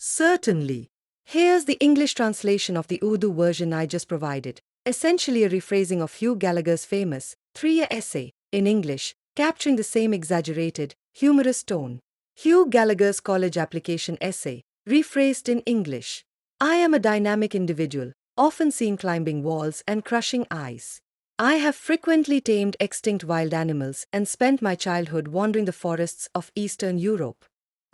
Certainly. Here's the English translation of the Urdu version I just provided, essentially a rephrasing of Hugh Gallagher's famous three-year essay, in English, capturing the same exaggerated, humorous tone. Hugh Gallagher's college application essay, rephrased in English. I am a dynamic individual, often seen climbing walls and crushing ice. I have frequently tamed extinct wild animals and spent my childhood wandering the forests of Eastern Europe.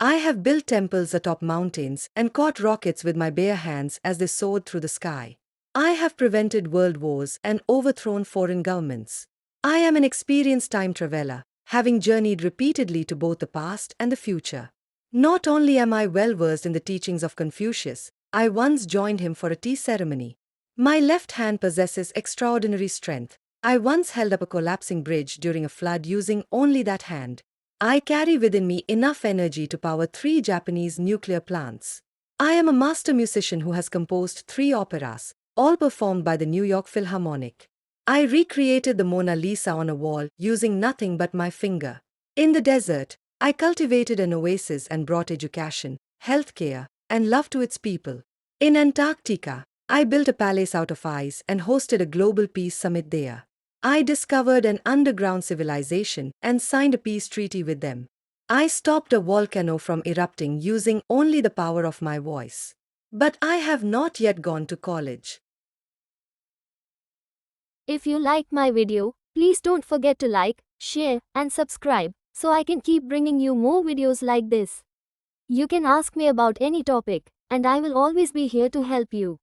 I have built temples atop mountains and caught rockets with my bare hands as they soared through the sky. I have prevented world wars and overthrown foreign governments. I am an experienced time traveler, having journeyed repeatedly to both the past and the future. Not only am I well versed in the teachings of Confucius, I once joined him for a tea ceremony. My left hand possesses extraordinary strength. I once held up a collapsing bridge during a flood using only that hand. I carry within me enough energy to power 3 Japanese nuclear plants. I am a master musician who has composed 3 operas, all performed by the New York Philharmonic. I recreated the Mona Lisa on a wall using nothing but my finger. In the desert, I cultivated an oasis and brought education, healthcare, and love to its people. In Antarctica, I built a palace out of ice and hosted a global peace summit there. I discovered an underground civilization and signed a peace treaty with them. I stopped a volcano from erupting using only the power of my voice. But I have not yet gone to college. If you liked my video, please don't forget to like, share, and subscribe, so I can keep bringing you more videos like this. You can ask me about any topic, and I will always be here to help you.